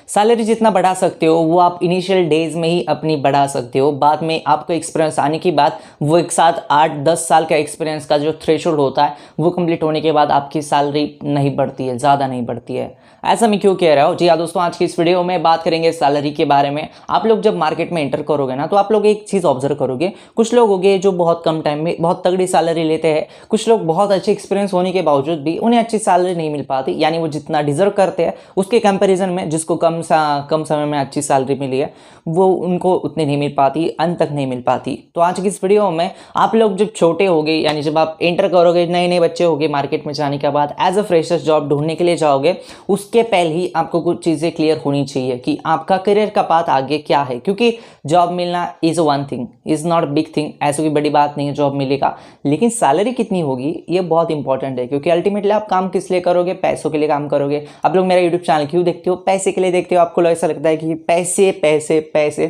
Salary जितना बढ़ा सकते हो वो आप इनिशियल डेज में ही अपनी बढ़ा सकते हो। बाद में आपको एक्सपीरियंस आने के बाद वो एक साथ 8-10 साल का एक्सपीरियंस का जो थ्रेशोल्ड होता है वो कंप्लीट होने के बाद आपकी सैलरी नहीं बढ़ती है, ज़्यादा नहीं बढ़ती है। ऐसा मैं क्यों कह रहा हूँ? जी हाँ दोस्तों, आज की इस वीडियो में बात करेंगे सैलरी के बारे में। आप लोग जब मार्केट में एंटर करोगे ना, तो आप लोग एक चीज़ ऑब्जर्व करोगे, कुछ लोग होंगे जो बहुत कम टाइम में बहुत तगड़ी सैलरी लेते हैं, कुछ लोग बहुत अच्छे एक्सपीरियंस होने के बावजूद भी उन्हें अच्छी सैलरी नहीं मिल पाती, यानी वो जितना डिजर्व करते हैं उसके कंपैरिजन में जिसको कम समय में अच्छी सैलरी मिली है वो उनको उतनी नहीं मिल पाती, अंत तक नहीं मिल पाती। तो आज की इस वीडियो में आप लोग जब छोटे होगे, यानी जब आप एंटर करोगे, नए नए बच्चे होगे, मार्केट में जाने के बाद एज अ फ्रेशर्स जॉब ढूंढने के लिए जाओगे, उसके पहले ही आपको कुछ चीज़ें क्लियर होनी चाहिए कि आपका करियर का पाथ आगे क्या है। क्योंकि जॉब मिलना is one thing, is not big thing. ऐसी कोई बड़ी बात नहीं है जॉब मिलेगा, लेकिन सैलरी कितनी होगी ये बहुत इंपॉर्टेंट है। क्योंकि अल्टीमेटली आप काम किस लिए करोगे? पैसों के लिए काम करोगे। आप लोग मेरा यूट्यूब चैनल क्यों देखते हो? पैसे के लिए देखते हो। आपको ऐसा लगता है कि पैसे पैसे पैसे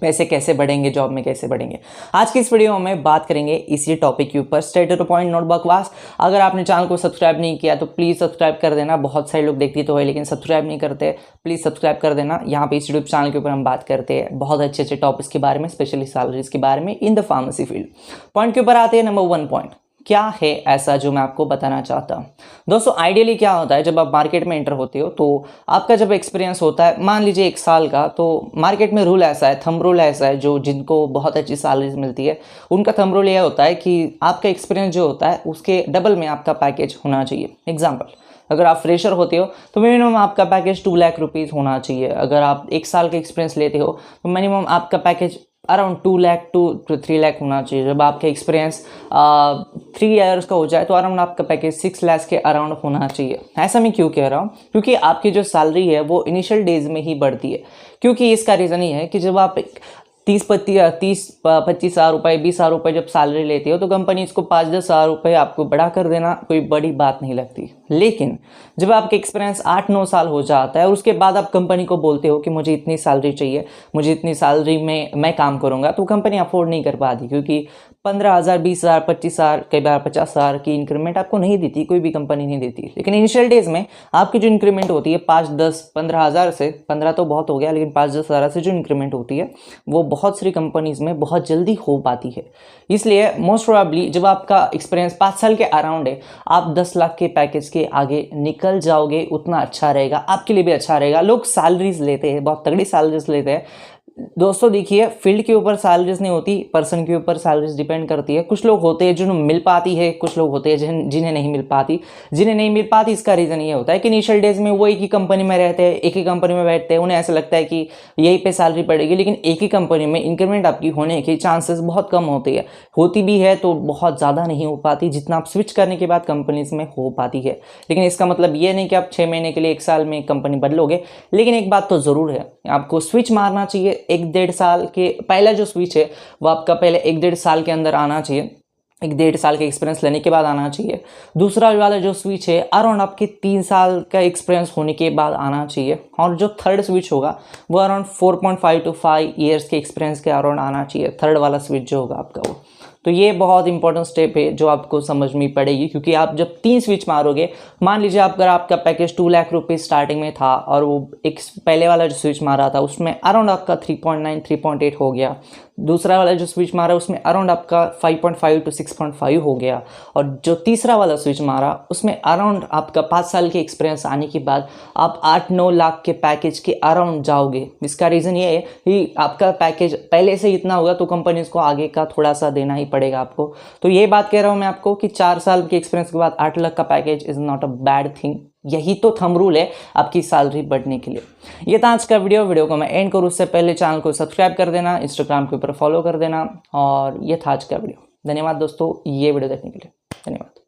पैसे कैसे बढ़ेंगे, जॉब में कैसे बढ़ेंगे। आज की इस वीडियो में बात करेंगे इसी टॉपिक के ऊपर, straight to the point, not बकवास। अगर आपने चैनल को सब्सक्राइब नहीं किया तो प्लीज़ सब्सक्राइब कर देना। बहुत सारे लोग देखते तो है लेकिन सब्सक्राइब नहीं करते, प्लीज़ सब्सक्राइब कर देना। यहाँ पे इस यूट्यूब चैनल के ऊपर हम बात करते हैं बहुत अच्छे अच्छे टॉपिक्स के बारे में, स्पेशली सैलरीज के बारे में in the pharmacy field. Point के ऊपर आते हैं। नंबर 1 पॉइंट क्या है ऐसा जो मैं आपको बताना चाहता हूँ। दोस्तों आइडियली क्या होता है, जब आप मार्केट में एंटर होते हो तो आपका जब एक्सपीरियंस होता है, मान लीजिए 1 साल का, तो मार्केट में रूल ऐसा है, थंब रूल ऐसा है, जो जिनको बहुत अच्छी सैलरीज मिलती है उनका थंब रूल यह होता है कि आपका एक्सपीरियंस जो होता है उसके डबल में आपका पैकेज होना चाहिए। एग्जाम्पल, अगर आप फ्रेशर होते हो तो मिनिमम आपका पैकेज 2 लाख रुपीज़ होना चाहिए। अगर आप 1 साल का एक्सपीरियंस लेते हो तो मिनिमम आपका package around 2 lakh to 3 lakh होना चाहिए। जब आपका एक्सपीरियंस 3 ईयर्स का हो जाए तो अराउंड आपका पैकेज 6 लाख के अराउंड होना चाहिए। ऐसा मैं क्यों कह रहा हूँ? क्योंकि आपकी जो सैलरी है वो इनिशियल डेज में ही बढ़ती है। क्योंकि इसका रीज़न ये है कि जब आप 30-25 हज़ार रुपये, 20 हज़ार रुपये जब सैलरी लेते हो तो कंपनी इसको 5-10 हज़ार रुपये आपको बढ़ा कर देना कोई बड़ी बात नहीं लगती। लेकिन जब आपका एक्सपीरियंस 8-9 साल हो जाता है और उसके बाद आप कंपनी को बोलते हो कि मुझे इतनी सैलरी चाहिए, मुझे इतनी सैलरी में मैं काम करूंगा, तो कंपनी अफोर्ड नहीं कर पाती। क्योंकि 15,000, 20,000, 25,000, कई बार 50,000 की इंक्रीमेंट आपको नहीं देती, कोई भी कंपनी नहीं देती। लेकिन इनिशियल डेज में आपकी जो इंक्रीमेंट होती है 5-10-15 हज़ार से, 15 तो बहुत हो गया, लेकिन 5-10 हज़ार से जो इंक्रीमेंट होती है वो बहुत सारी कंपनीज में बहुत जल्दी हो पाती है। इसलिए मोस्ट प्रोबेबली जब आपका एक्सपीरियंस 5 साल के अराउंड है, आप 10 लाख के पैकेज के आगे निकल जाओगे, उतना अच्छा रहेगा, आपके लिए भी अच्छा रहेगा। लोग सैलरीज लेते हैं, बहुत तगड़ी सैलरीज लेते हैं। दोस्तों देखिए, फील्ड के ऊपर सैलरीज नहीं होती, पर्सन के ऊपर सैलरीज डिपेंड करती है। कुछ लोग होते हैं जिन्हें मिल पाती है, कुछ लोग होते हैं जिन्हें नहीं मिल पाती। जिन्हें नहीं मिल पाती इसका रीज़न ये होता है कि इनिशियल डेज में वो एक ही कंपनी में रहते हैं, एक ही कंपनी में बैठते हैं, उन्हें ऐसा लगता है कि यहीं पे सैलरी पड़ेगी। लेकिन एक ही कंपनी में इंक्रीमेंट आपकी होने के चांसेस बहुत कम होते हैं, होती भी है तो बहुत ज़्यादा नहीं हो पाती जितना आप स्विच करने के बाद कंपनीज में हो पाती है। लेकिन इसका मतलब ये नहीं कि आप 6 महीने के लिए 1 साल में कंपनी बदलोगे। लेकिन एक बात तो ज़रूर है, आपको स्विच मारना चाहिए 1-1.5 साल के। पहला जो स्विच है वो आपका पहले 1-1.5 साल के अंदर आना चाहिए, 1-1.5 साल का एक्सपीरियंस लेने के बाद आना चाहिए। दूसरा वाला जो स्विच है अराउंड आपके 3 साल का एक्सपीरियंस होने के बाद आना चाहिए। और जो थर्ड स्विच होगा वो अराउंड 4.5 to 5 ईयर्स के एक्सपीरियंस के अराउंड आना चाहिए, थर्ड वाला स्विच जो होगा आपका वो। तो ये बहुत इंपॉर्टेंट स्टेप है जो आपको समझनी पड़ेगी। क्योंकि आप जब 3 स्विच मारोगे, मान लीजिए अगर आपका पैकेज 2 लाख रुपीज़ स्टार्टिंग में था और वो एक पहले वाला जो स्विच मारा था उसमें अराउंड आपका 3.9 3.8 हो गया, दूसरा वाला जो स्विच मारा उसमें अराउंड आपका 5.5 to 6.5 हो गया, और जो तीसरा वाला स्विच मारा उसमें अराउंड आपका 5 साल के एक्सपीरियंस आने के बाद आप 8-9 लाख के पैकेज के अराउंड जाओगे। इसका रीज़न ये है कि आपका पैकेज पहले से इतना होगा तो कंपनीज को आगे का थोड़ा सा देना ही पड़ेगा आपको। तो ये बात कह रहा हूँ मैं आपको कि 4 साल के एक्सपीरियंस के बाद 8 लाख का package is not a bad thing. यही तो थंब रूल है आपकी सैलरी बढ़ने के लिए। ये था आज का वीडियो को मैं एंड करूँ उससे पहले चैनल को सब्सक्राइब कर देना, इंस्टाग्राम के ऊपर फॉलो कर देना। और ये था आज का वीडियो। धन्यवाद दोस्तों ये वीडियो देखने के लिए, धन्यवाद।